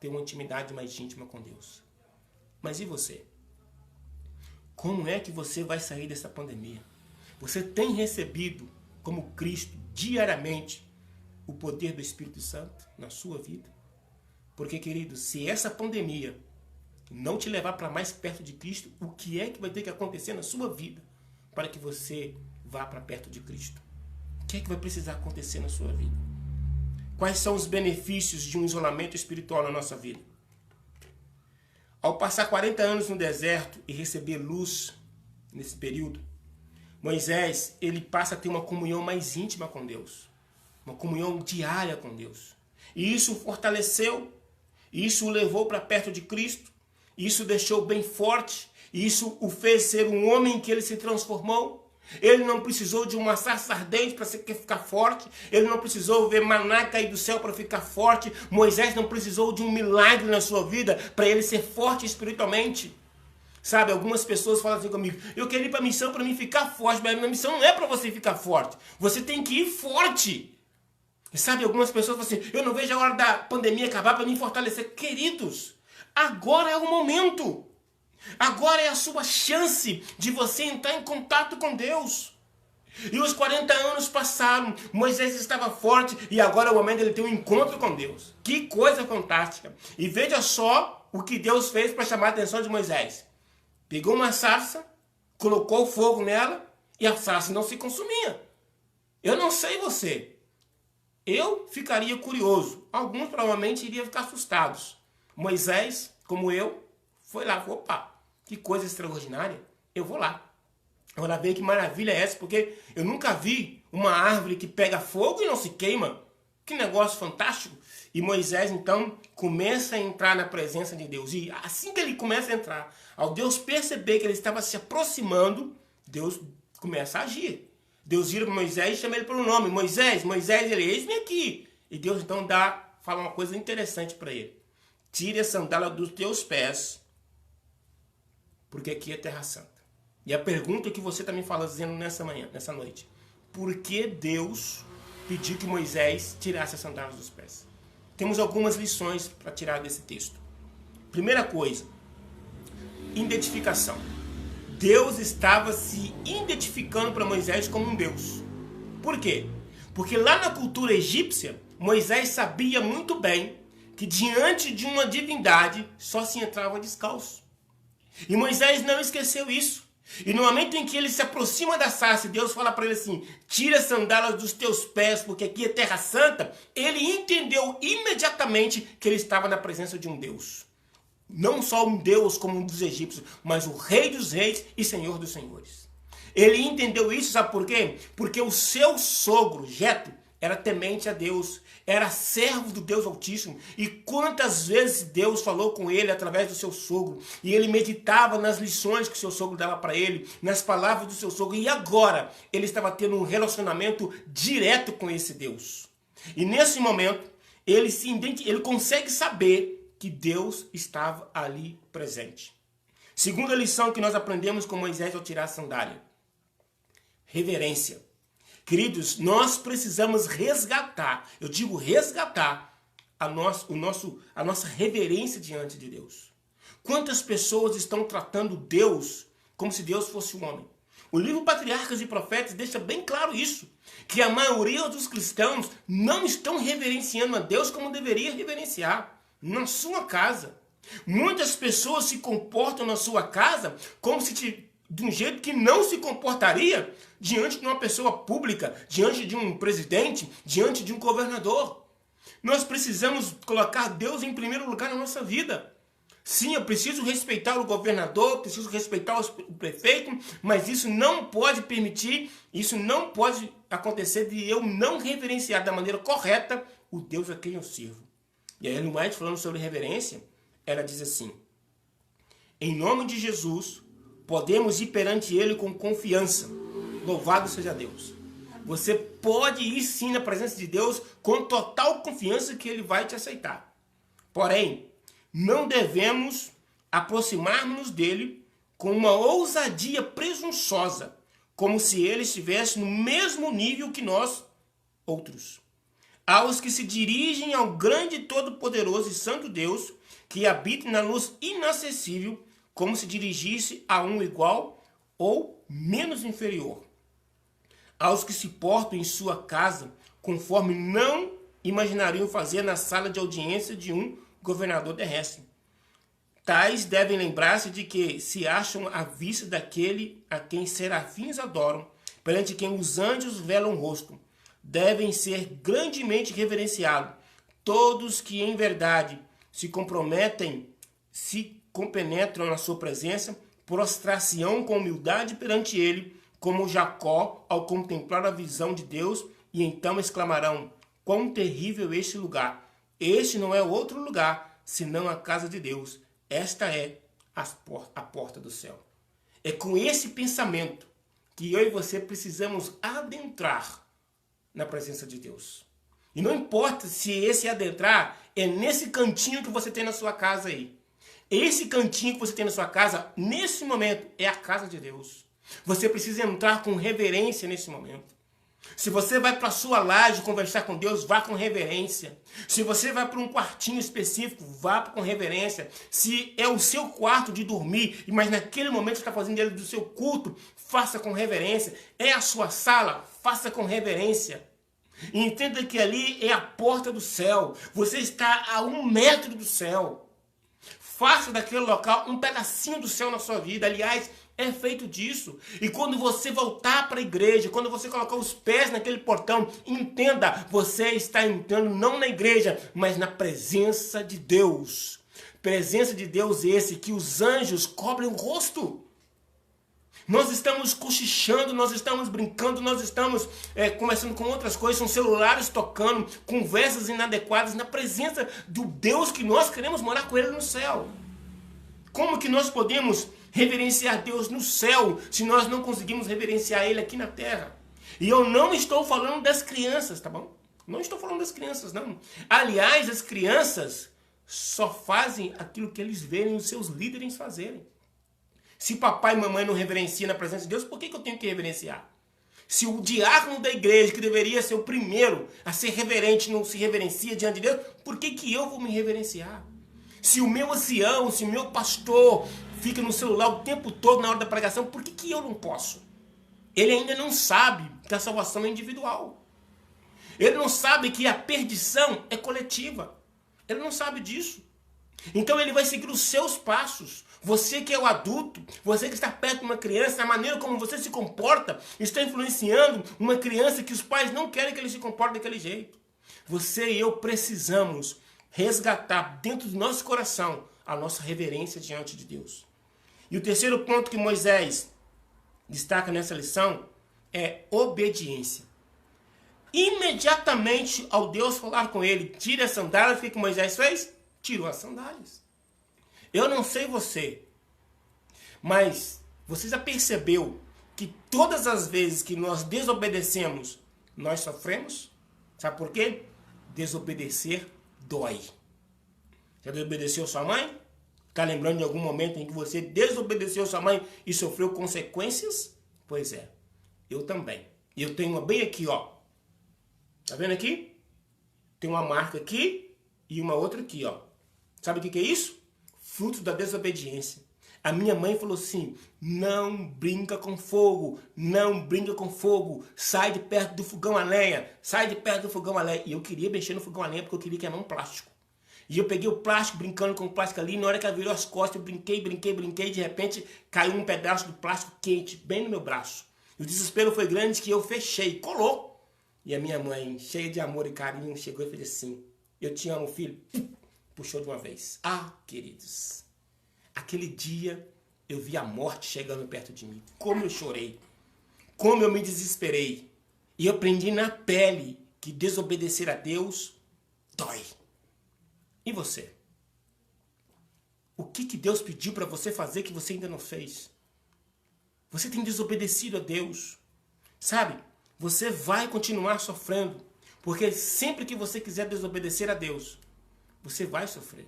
ter uma intimidade mais íntima com Deus. Mas e você? Como é que você vai sair dessa pandemia? Você tem recebido, como Cristo, diariamente, o poder do Espírito Santo na sua vida? Porque, querido, se essa pandemia não te levar para mais perto de Cristo, o que é que vai ter que acontecer na sua vida para que você vá para perto de Cristo? O que é que vai precisar acontecer na sua vida? Quais são os benefícios de um isolamento espiritual na nossa vida? Ao passar 40 anos no deserto e receber luz nesse período, Moisés, ele passa a ter uma comunhão mais íntima com Deus. Uma comunhão diária com Deus. E isso o fortaleceu, isso o levou para perto de Cristo, isso o deixou bem forte, isso o fez ser um homem que ele se transformou. Ele não precisou de uma sarça ardente para ficar forte. Ele não precisou ver maná cair do céu para ficar forte. Moisés não precisou de um milagre na sua vida para ele ser forte espiritualmente. Sabe, algumas pessoas falam assim comigo, eu quero ir para a missão para mim ficar forte, mas a missão não é para você ficar forte. Você tem que ir forte. E sabe, algumas pessoas falam assim, eu não vejo a hora da pandemia acabar para me fortalecer. Queridos, agora é o momento. Agora é a sua chance de você entrar em contato com Deus. E os 40 anos passaram, Moisés estava forte e agora é o momento dele ter um encontro com Deus. Que coisa fantástica. E veja só o que Deus fez para chamar a atenção de Moisés. Pegou uma sarça, colocou fogo nela e a sarça não se consumia. Eu não sei você. Eu ficaria curioso. Alguns provavelmente iriam ficar assustados. Moisés, como eu, foi lá. Opa, que coisa extraordinária. Eu vou lá. Eu vou ver que maravilha é essa, porque eu nunca vi uma árvore que pega fogo e não se queima. Que negócio fantástico. E Moisés, então, começa a entrar na presença de Deus. E assim que ele começa a entrar, ao Deus perceber que ele estava se aproximando, Deus começa a agir. Deus vira para Moisés e chama ele pelo nome. Moisés, Moisés, ele, eis-me aqui. E Deus, então, fala uma coisa interessante para ele. Tire a sandália dos teus pés, porque aqui é terra santa. E a pergunta que você está me fazendo nessa manhã, nessa noite. Por que Deus pediu que Moisés tirasse as sandálias dos pés? Temos algumas lições para tirar desse texto. Primeira coisa, identificação. Deus estava se identificando para Moisés como um Deus. Por quê? Porque lá na cultura egípcia, Moisés sabia muito bem que diante de uma divindade só se entrava descalço. E Moisés não esqueceu isso. E no momento em que ele se aproxima da sarça, Deus fala para ele assim, tira as sandálias dos teus pés, porque aqui é terra santa, ele entendeu imediatamente que ele estava na presença de um Deus. Não só um Deus como um dos egípcios, mas o Rei dos Reis e Senhor dos Senhores. Ele entendeu isso, sabe por quê? Porque o seu sogro, Jetro, era temente a Deus, era servo do Deus Altíssimo. E quantas vezes Deus falou com ele através do seu sogro, e ele meditava nas lições que o seu sogro dava para ele, nas palavras do seu sogro, e agora ele estava tendo um relacionamento direto com esse Deus. E nesse momento, ele consegue saber que Deus estava ali presente. Segunda lição que nós aprendemos com Moisés ao tirar a sandália. Reverência. Queridos, nós precisamos resgatar, eu digo resgatar, a nossa reverência diante de Deus. Quantas pessoas estão tratando Deus como se Deus fosse um homem? O livro Patriarcas e Profetas deixa bem claro isso, que a maioria dos cristãos não estão reverenciando a Deus como deveria reverenciar na sua casa. Muitas pessoas se comportam na sua casa como se de um jeito que não se comportaria diante de uma pessoa pública, diante de um presidente, diante de um governador. Nós precisamos colocar Deus em primeiro lugar na nossa vida. Sim, eu preciso respeitar o governador, preciso respeitar o prefeito, mas isso não pode permitir, isso não pode acontecer de eu não reverenciar da maneira correta o Deus a quem eu sirvo. E a Ellen White, falando sobre reverência, ela diz assim, em nome de Jesus, podemos ir perante Ele com confiança. Louvado seja Deus. Você pode ir sim na presença de Deus com total confiança que Ele vai te aceitar. Porém, não devemos aproximar-nos dEle com uma ousadia presunçosa, como se Ele estivesse no mesmo nível que nós outros. Aos que se dirigem ao grande, todo-poderoso e santo Deus, que habita na luz inacessível, como se dirigisse a um igual ou menos inferior. Aos que se portam em sua casa, conforme não imaginariam fazer na sala de audiência de um governador terrestre. Tais devem lembrar-se de que se acham à vista daquele a quem serafins adoram, perante quem os anjos velam o rosto. Devem ser grandemente reverenciados todos que em verdade se comprometem, se compenetram na sua presença, prostrar-se-ão com humildade perante ele, como Jacó ao contemplar a visão de Deus, e então exclamarão, quão terrível este lugar! Este não é outro lugar, senão a casa de Deus. Esta é a porta do céu. É com esse pensamento que eu e você precisamos adentrar na presença de Deus. E não importa se esse adentrar é nesse cantinho que você tem na sua casa aí. Esse cantinho que você tem na sua casa, nesse momento, é a casa de Deus. Você precisa entrar com reverência nesse momento. Se você vai para a sua laje conversar com Deus, vá com reverência. Se você vai para um quartinho específico, vá com reverência. Se é o seu quarto de dormir, mas naquele momento você está fazendo dele do seu culto, faça com reverência. É a sua sala, faça com reverência. E entenda que ali é a porta do céu. Você está a 1 metro do céu. Faça daquele local um pedacinho do céu na sua vida. Aliás, é feito disso. E quando você voltar para a igreja, quando você colocar os pés naquele portão, entenda, você está entrando não na igreja, mas na presença de Deus. Presença de Deus esse que os anjos cobrem o rosto. Nós estamos cochichando, nós estamos brincando, nós estamos conversando com outras coisas, com celulares tocando, conversas inadequadas na presença do Deus que nós queremos morar com Ele no céu. Como que nós podemos reverenciar Deus no céu se nós não conseguimos reverenciar Ele aqui na terra? E eu não estou falando das crianças, tá bom? Não estou falando das crianças, não. Aliás, as crianças só fazem aquilo que eles verem os seus líderes fazerem. Se papai e mamãe não reverenciam na presença de Deus, por que eu tenho que reverenciar? Se o diácono da igreja, que deveria ser o primeiro a ser reverente, não se reverencia diante de Deus, por que eu vou me reverenciar? Se o meu ancião, se o meu pastor fica no celular o tempo todo na hora da pregação, por que eu não posso? Ele ainda não sabe que a salvação é individual. Ele não sabe que a perdição é coletiva. Ele não sabe disso. Então ele vai seguir os seus passos. Você que é o adulto, você que está perto de uma criança, a maneira como você se comporta está influenciando uma criança que os pais não querem que ele se comporte daquele jeito. Você e eu precisamos resgatar dentro do nosso coração a nossa reverência diante de Deus. E o terceiro ponto que Moisés destaca nessa lição é obediência. Imediatamente ao Deus falar com ele, tire as sandálias, o que Moisés fez? Tirou as sandálias. Eu não sei você, mas você já percebeu que todas as vezes que nós desobedecemos, nós sofremos? Sabe por quê? Desobedecer dói. Já desobedeceu sua mãe? Está lembrando de algum momento em que você desobedeceu sua mãe e sofreu consequências? Pois é, eu também. E eu tenho uma bem aqui, ó. Tá vendo aqui? Tem uma marca aqui e uma outra aqui, ó. Sabe o que é isso? Fruto da desobediência. A minha mãe falou assim, não brinca com fogo, não brinca com fogo, sai de perto do fogão a lenha, sai de perto do fogão a lenha. E eu queria mexer no fogão a lenha porque eu queria queimar um plástico. E eu peguei o plástico, brincando com o plástico ali, e na hora que ela virou as costas, eu brinquei, de repente caiu um pedaço do plástico quente, bem no meu braço. E o desespero foi grande que eu fechei, colou. E a minha mãe, cheia de amor e carinho, chegou e fez assim, eu te amo, filho. Puxou de uma vez. Ah, queridos, aquele dia eu vi a morte chegando perto de mim. Como eu chorei, como eu me desesperei. E eu aprendi na pele que desobedecer a Deus dói. E você? O que Deus pediu para você fazer que você ainda não fez? Você tem desobedecido a Deus. Sabe, você vai continuar sofrendo. Porque sempre que você quiser desobedecer a Deus, você vai sofrer.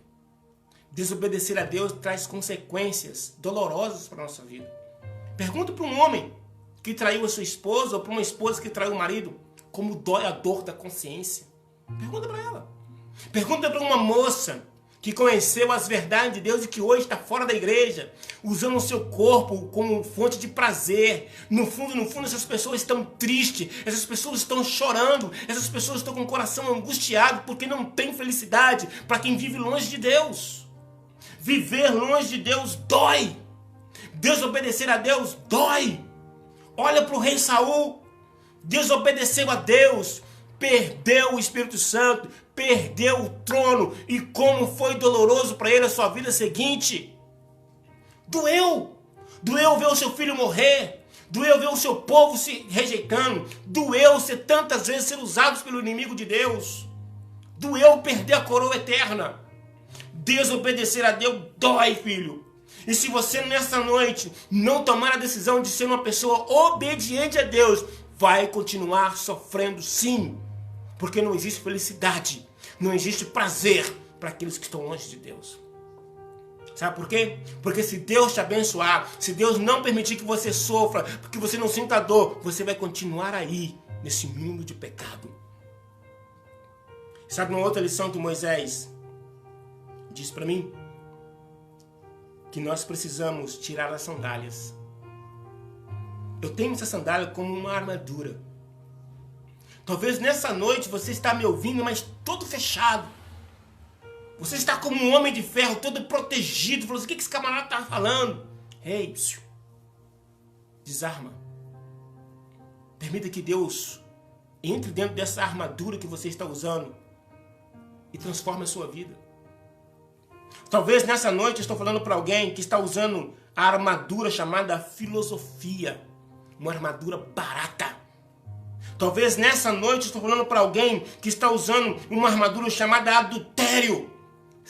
Desobedecer a Deus traz consequências dolorosas para a nossa vida. Pergunta para um homem que traiu a sua esposa ou para uma esposa que traiu o marido, como dói a dor da consciência. Pergunta para ela. Pergunta para uma moça que conheceu as verdades de Deus e que hoje está fora da igreja, usando o seu corpo como fonte de prazer. No fundo, essas pessoas estão tristes, essas pessoas estão chorando, essas pessoas estão com o coração angustiado porque não tem felicidade para quem vive longe de Deus. Viver longe de Deus dói. Desobedecer a Deus dói. Olha para o rei Saul, desobedeceu a Deus, perdeu o Espírito Santo, perdeu o trono. E como foi doloroso para ele a sua vida seguinte. Doeu. Doeu ver o seu filho morrer. Doeu ver o seu povo se rejeitando. Doeu ser tantas vezes ser usados pelo inimigo de Deus. Doeu perder a coroa eterna. Desobedecer a Deus dói, filho. E se você nessa noite não tomar a decisão de ser uma pessoa obediente a Deus, vai continuar sofrendo sim. Porque não existe felicidade, não existe prazer para aqueles que estão longe de Deus. Sabe por quê? Porque se Deus te abençoar, se Deus não permitir que você sofra, porque você não sinta dor, você vai continuar aí, nesse mundo de pecado. Sabe uma outra lição que Moisés diz para mim? Que nós precisamos tirar as sandálias. Eu tenho essa sandália como uma armadura. Talvez nessa noite você está me ouvindo, mas todo fechado. Você está como um homem de ferro, todo protegido. Falou assim, o que esse camarada está falando? Ei, desarma. Permita que Deus entre dentro dessa armadura que você está usando e transforme a sua vida. Talvez nessa noite eu estou falando para alguém que está usando a armadura chamada filosofia. Uma armadura barata. Talvez nessa noite eu estou falando para alguém que está usando uma armadura chamada adultério.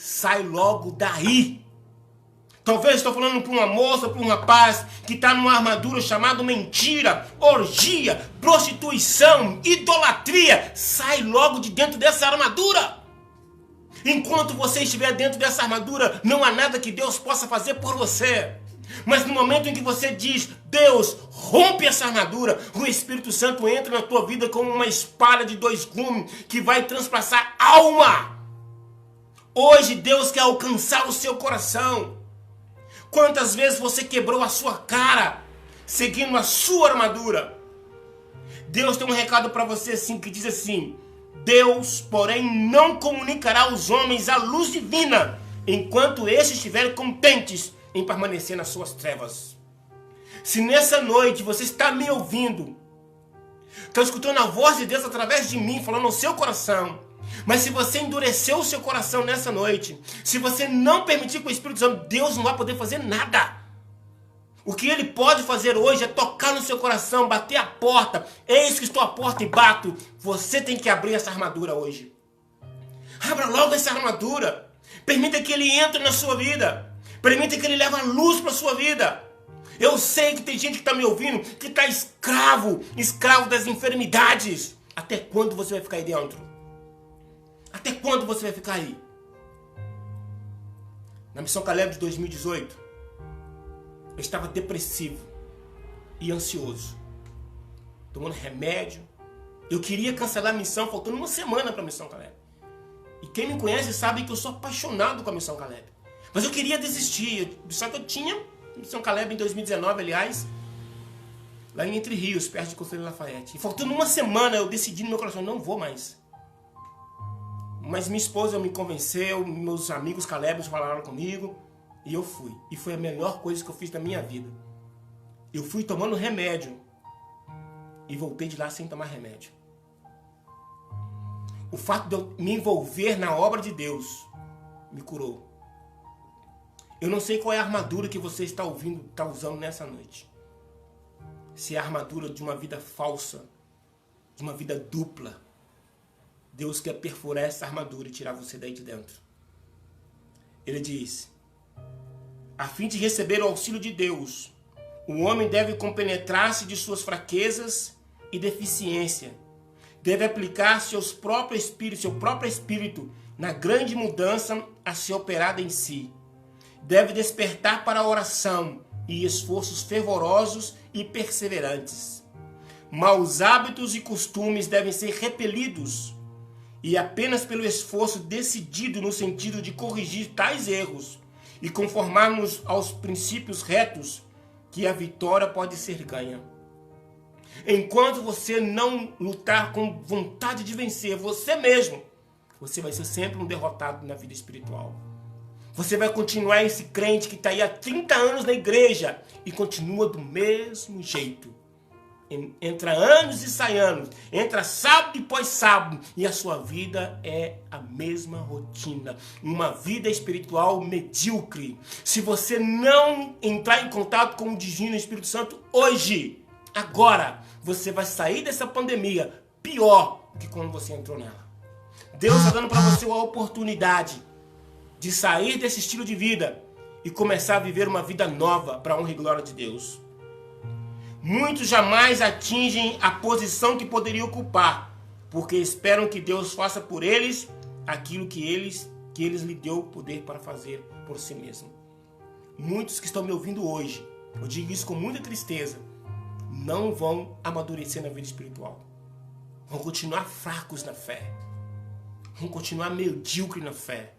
Sai logo daí. Talvez estou falando para uma moça, para um rapaz que está numa armadura chamada mentira, orgia, prostituição, idolatria. Sai logo de dentro dessa armadura. Enquanto você estiver dentro dessa armadura, não há nada que Deus possa fazer por você. Mas no momento em que você diz, Deus, rompe essa armadura, o Espírito Santo entra na tua vida como uma espada de 2 gumes que vai transpassar alma. Hoje Deus quer alcançar o seu coração. Quantas vezes você quebrou a sua cara seguindo a sua armadura? Deus tem um recado para você assim, que diz assim: Deus, porém, não comunicará aos homens a luz divina, enquanto estes estiverem contentes em permanecer nas suas trevas. Se nessa noite você está me ouvindo, está escutando a voz de Deus através de mim, falando no seu coração, mas se você endureceu o seu coração nessa noite, se você não permitir que o Espírito Santo, Deus não vai poder fazer nada. O que Ele pode fazer hoje é tocar no seu coração, bater a porta. Eis que estou à porta e bato. Você tem que abrir essa armadura hoje. Abra logo essa armadura. Permita que Ele entre na sua vida. Permita que Ele leve a luz para a sua vida. Eu sei que tem gente que está me ouvindo que está escravo das enfermidades. Até quando você vai ficar aí dentro? Até quando você vai ficar aí? Na Missão Caleb de 2018, eu estava depressivo e ansioso, tomando remédio. Eu queria cancelar a missão, faltando uma semana para a Missão Caleb. E quem me conhece sabe que eu sou apaixonado com a Missão Caleb. Mas eu queria desistir. Só que eu tinha Missão Caleb em 2019, aliás, lá em Entre Rios, perto de Conselheiro Lafayette. E faltando uma semana, eu decidi no meu coração, não vou mais. Mas minha esposa me convenceu, meus amigos Calebos falaram comigo, e eu fui. E foi a melhor coisa que eu fiz na minha vida. Eu fui tomando remédio e voltei de lá sem tomar remédio. O fato de eu me envolver na obra de Deus me curou. Eu não sei qual é a armadura que você está usando nessa noite. Se é a armadura de uma vida falsa, de uma vida dupla. Deus quer perfurar essa armadura e tirar você daí de dentro. Ele diz: a fim de receber o auxílio de Deus, o homem deve compenetrar-se de suas fraquezas e deficiência. Deve aplicar seu próprio espírito na grande mudança a ser operada em si. Deve despertar para a oração e esforços fervorosos e perseverantes. Maus hábitos e costumes devem ser repelidos, e apenas pelo esforço decidido no sentido de corrigir tais erros e conformar-nos aos princípios retos que a vitória pode ser ganha. Enquanto você não lutar com vontade de vencer você mesmo, você vai ser sempre um derrotado na vida espiritual. Você vai continuar esse crente que está aí há 30 anos na igreja e continua do mesmo jeito. Entra anos e sai anos, entra sábado e pós-sábado, e a sua vida é a mesma rotina, uma vida espiritual medíocre. Se você não entrar em contato com o Divino Espírito Santo hoje, agora, você vai sair dessa pandemia pior do que quando você entrou nela. Deus está dando para você uma oportunidade de sair desse estilo de vida e começar a viver uma vida nova para a honra e glória de Deus. Muitos jamais atingem a posição que poderiam ocupar, porque esperam que Deus faça por eles aquilo que eles lhe deu o poder para fazer por si mesmo. muitos que estão me ouvindo hoje, eu digo isso com muita tristeza, não vão amadurecer na vida espiritual. Vão continuar fracos na fé. Vão continuar medíocres na fé.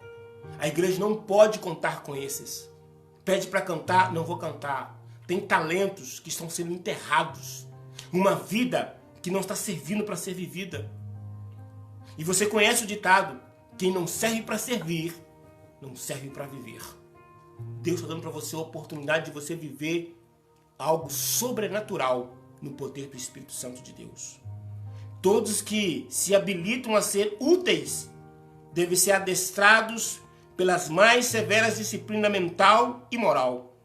A igreja não pode contar com esses. Pede para cantar, não vou cantar. Tem talentos que estão sendo enterrados. Uma vida que não está servindo para ser vivida. E você conhece o ditado: quem não serve para servir, não serve para viver. Deus está dando para você a oportunidade de você viver algo sobrenatural no poder do Espírito Santo de Deus. Todos que se habilitam a ser úteis devem ser adestrados pelas mais severas disciplinas mental e moral.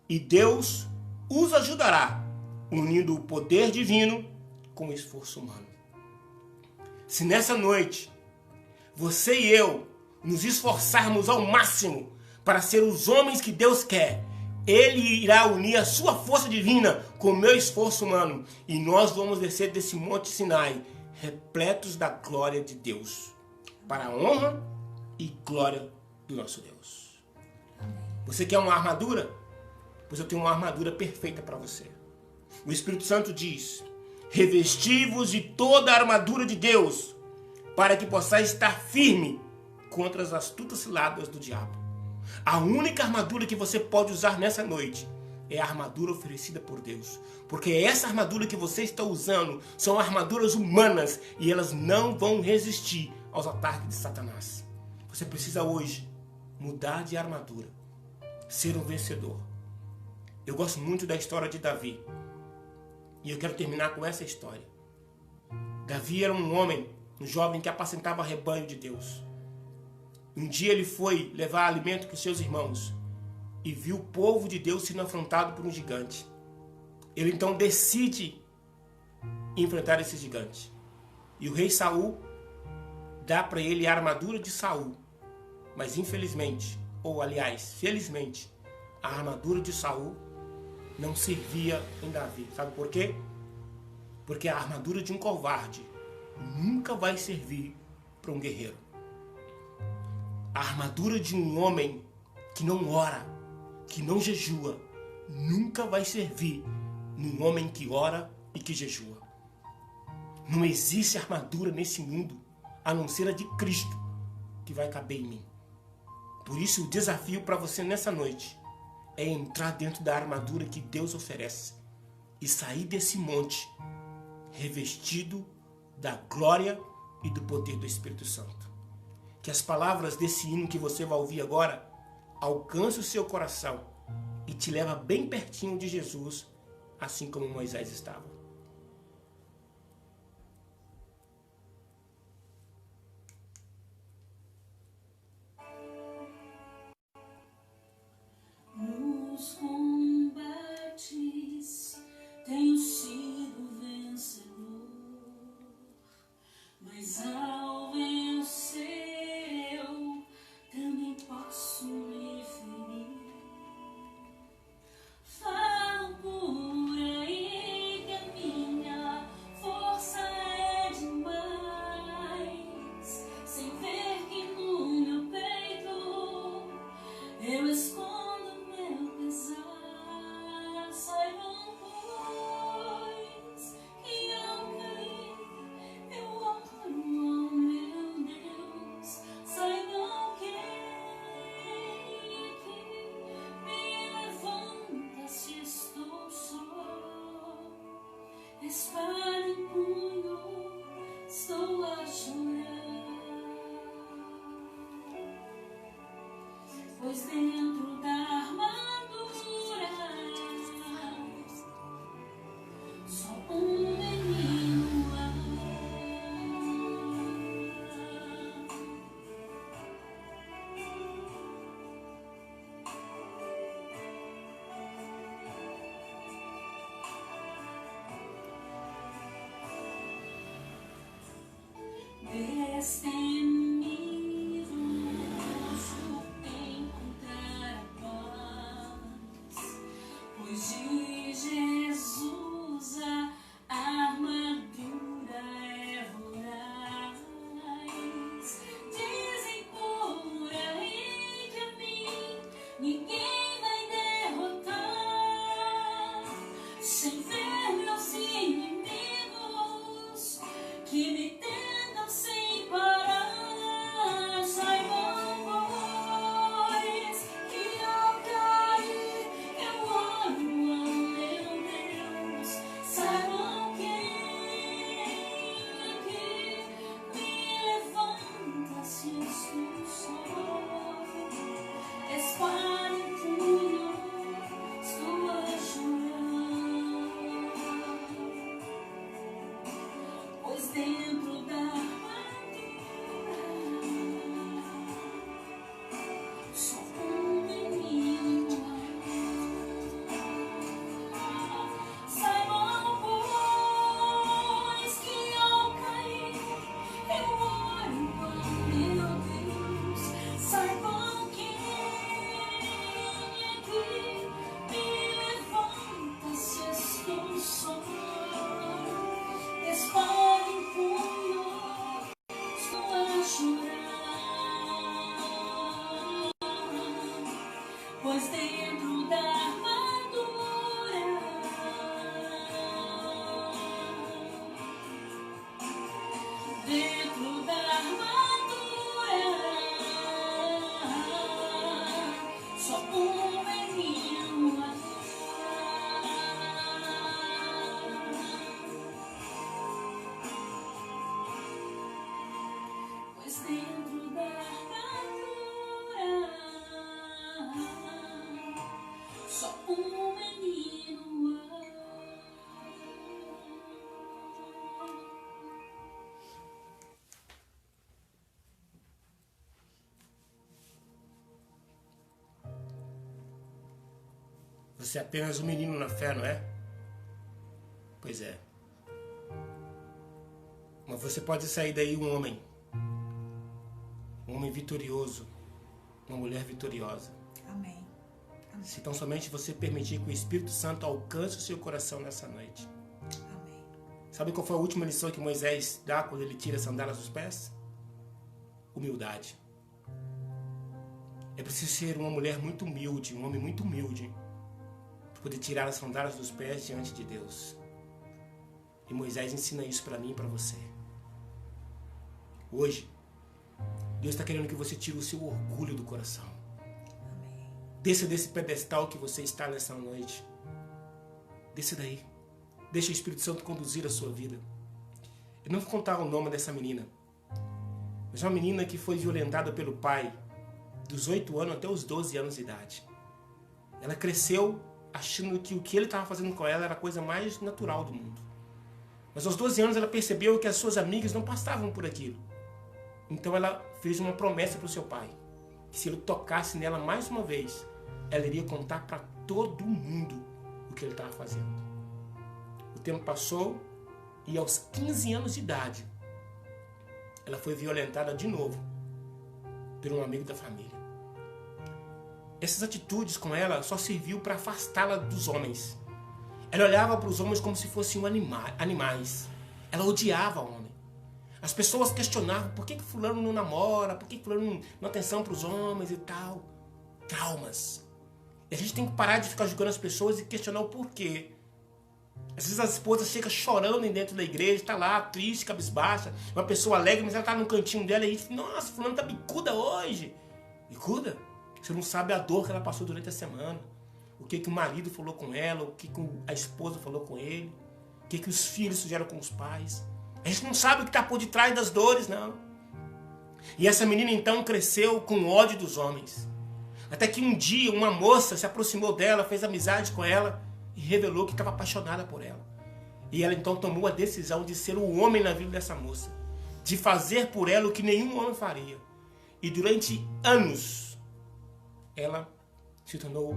E Deus os ajudará, unindo o poder divino com o esforço humano. Se nessa noite você e eu nos esforçarmos ao máximo para ser os homens que Deus quer, Ele irá unir a sua força divina com o meu esforço humano e nós vamos descer desse monte Sinai repletos da glória de Deus, para a honra e glória do nosso Deus. Você quer uma armadura? Pois eu tenho uma armadura perfeita para você. O Espírito Santo diz: revesti-vos de toda a armadura de Deus, para que possais estar firme contra as astutas ciladas do diabo. A única armadura que você pode usar nessa noite é a armadura oferecida por Deus. Porque essa armadura que você está usando são armaduras humanas e elas não vão resistir aos ataques de Satanás. Você precisa hoje mudar de armadura, ser um vencedor. Eu gosto muito da história de Davi. E eu quero terminar com essa história. Davi era um homem, um jovem que apacentava rebanho de Deus. Um dia ele foi levar alimento para os seus irmãos e viu o povo de Deus sendo afrontado por um gigante. Ele então decide enfrentar esse gigante. E o rei Saul dá para ele a armadura de Saul. Mas infelizmente, ou aliás, felizmente, a armadura de Saul não servia em Davi. Sabe por quê? Porque a armadura de um covarde nunca vai servir para um guerreiro. A armadura de um homem que não ora, que não jejua, nunca vai servir num homem que ora e que jejua. Não existe armadura nesse mundo, a não ser a de Cristo, que vai caber em mim. Por isso o desafio para você nessa noite é entrar dentro da armadura que Deus oferece e sair desse monte revestido da glória e do poder do Espírito Santo. Que as palavras desse hino que você vai ouvir agora alcancem o seu coração e te leva bem pertinho de Jesus, assim como Moisés estava. Nos combates tenho sido vencedor, mas ao vencer eu também posso me ferir. Falam por aí que a minha força é demais, sem ver que no meu peito eu escondo meu pesar. Saibam, pois, que ao cair eu oro ao meu Deus. Saibam que me levanta se estou só. Espada em punho, estou a chorar, pois dentro da armadura só um menino há. Destemido encontrar a paz, pois de Jesus a armadura é voraz. Dizem por aí que a mim ninguém vai um menino é. Você é apenas um menino na fé, não é? Pois é. Mas você pode sair daí um homem vitorioso, uma mulher vitoriosa. Amém. Amém. Se tão somente você permitir que o Espírito Santo alcance o seu coração nessa noite. Amém. Sabe qual foi a última lição que Moisés dá quando ele tira as sandálias dos pés? Humildade. É preciso ser uma mulher muito humilde, um homem muito humilde, para poder tirar as sandálias dos pés diante de Deus. E Moisés ensina isso para mim e para você. Hoje, Deus está querendo que você tire o seu orgulho do coração. Amém. Desça desse pedestal que você está nessa noite. Desça daí. Deixa o Espírito Santo conduzir a sua vida. Eu não vou contar o nome dessa menina. Mas é uma menina que foi violentada pelo pai dos 8 anos até os 12 anos de idade. Ela cresceu achando que o que ele estava fazendo com ela era a coisa mais natural do mundo. Mas aos 12 anos ela percebeu que as suas amigas não passavam por aquilo. Então ela fez uma promessa para o seu pai, que se ele tocasse nela mais uma vez, ela iria contar para todo mundo o que ele estava fazendo. O tempo passou e aos 15 anos de idade, ela foi violentada de novo por um amigo da família. Essas atitudes com ela só serviu para afastá-la dos homens. Ela olhava para os homens como se fossem animais. Ela odiava o homem. As pessoas questionavam por que fulano não namora, por que fulano não dá atenção para os homens e tal. Traumas. E a gente tem que parar de ficar julgando as pessoas e questionar o porquê. Às vezes as esposas chegam chorando dentro da igreja, está lá, triste, cabisbaixa, uma pessoa alegre, mas ela está no cantinho dela e diz, nossa, fulano tá bicuda hoje. Bicuda? Você não sabe a dor que ela passou durante a semana. O que o marido falou com ela, o que a esposa falou com ele, o que os filhos fizeram com os pais. A gente não sabe o que está por detrás das dores, não. E essa menina então cresceu com ódio dos homens. Até que um dia uma moça se aproximou dela, fez amizade com ela e revelou que estava apaixonada por ela. E ela então tomou a decisão de ser o homem na vida dessa moça. De fazer por ela o que nenhum homem faria. E durante anos, ela se tornou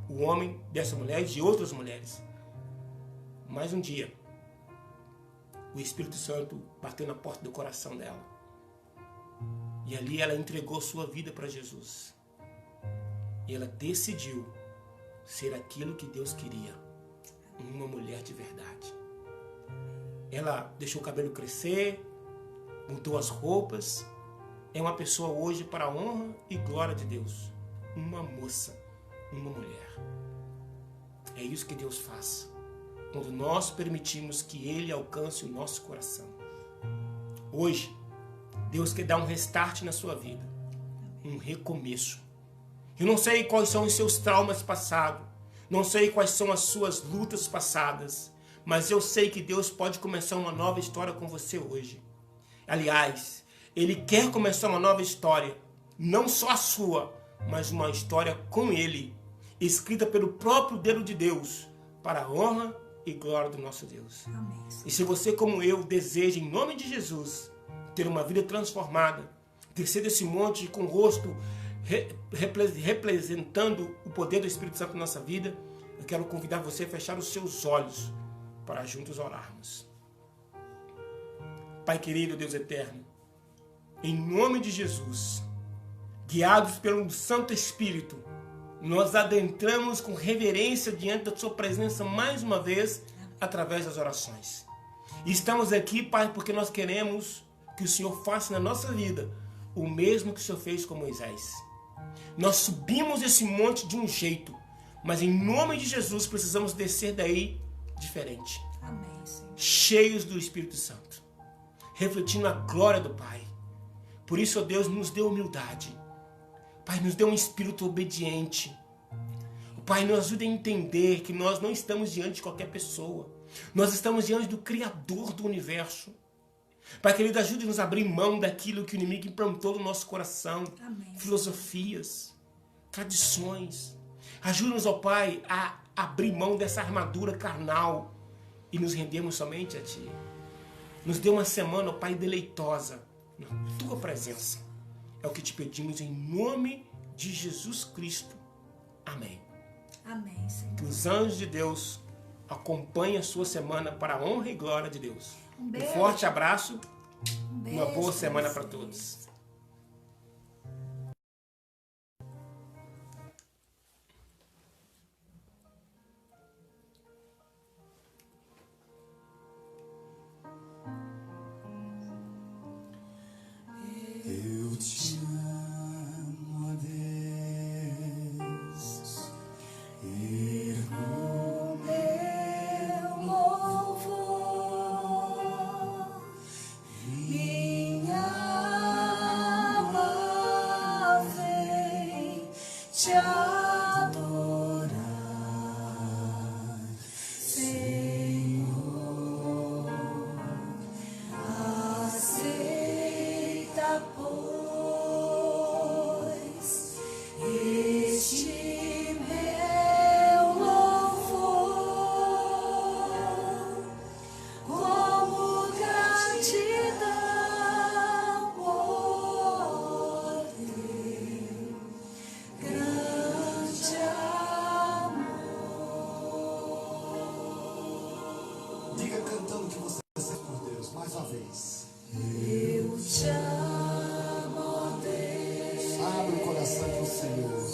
o homem dessa mulher e de outras mulheres. Mas um dia, o Espírito Santo bateu na porta do coração dela. E ali ela entregou sua vida para Jesus. E ela decidiu ser aquilo que Deus queria. Uma mulher de verdade. Ela deixou o cabelo crescer, mudou as roupas. É uma pessoa hoje para a honra e glória de Deus. Uma moça, uma mulher. É isso que Deus faz quando nós permitimos que Ele alcance o nosso coração. Hoje, Deus quer dar um restart na sua vida. Um recomeço. Eu não sei quais são os seus traumas passados. Não sei quais são as suas lutas passadas. Mas eu sei que Deus pode começar uma nova história com você hoje. Aliás, Ele quer começar uma nova história. Não só a sua, mas uma história com Ele. Escrita pelo próprio dedo de Deus. Para a honra e glória do nosso Deus. Amém. E se você, como eu, deseja, em nome de Jesus, ter uma vida transformada, descer desse monte com o rosto representando o poder do Espírito Santo na nossa vida, eu quero convidar você a fechar os seus olhos para juntos orarmos. Pai querido, Deus eterno, em nome de Jesus, guiados pelo Santo Espírito, nós adentramos com reverência diante da sua presença mais uma vez, através das orações. E estamos aqui, Pai, porque nós queremos que o Senhor faça na nossa vida o mesmo que o Senhor fez com Moisés. Nós subimos esse monte de um jeito, mas em nome de Jesus precisamos descer daí diferente. Amém, Senhor. Cheios do Espírito Santo, refletindo a glória do Pai. Por isso, ó Deus, nos dê humildade. Pai, nos dê um espírito obediente. Pai, nos ajude a entender que nós não estamos diante de qualquer pessoa. Nós estamos diante do Criador do Universo. Pai querido, ajude-nos a abrir mão daquilo que o inimigo implantou no nosso coração. Amém. Filosofias, tradições. Ajuda-nos, ó Pai, a abrir mão dessa armadura carnal e nos rendermos somente a Ti. Nos dê uma semana, ó Pai, deleitosa na Tua presença. É o que te pedimos em nome de Jesus Cristo. Amém. Amém, Senhor. Que os anjos de Deus acompanhem a sua semana para a honra e glória de Deus. Um beijo. forte abraço, Beijo uma boa pra semana para vocês. todos. Eu te amo, ó Deus, ergo Meu louvor, minha alma vem te adorar, Senhor. Aceita, pois, este meu louvor, como gratidão, ó Deus, grande amor. Diga cantando que você é por Deus, mais uma vez. Eu te amo, ó Deus. Abre o coração pro Senhor.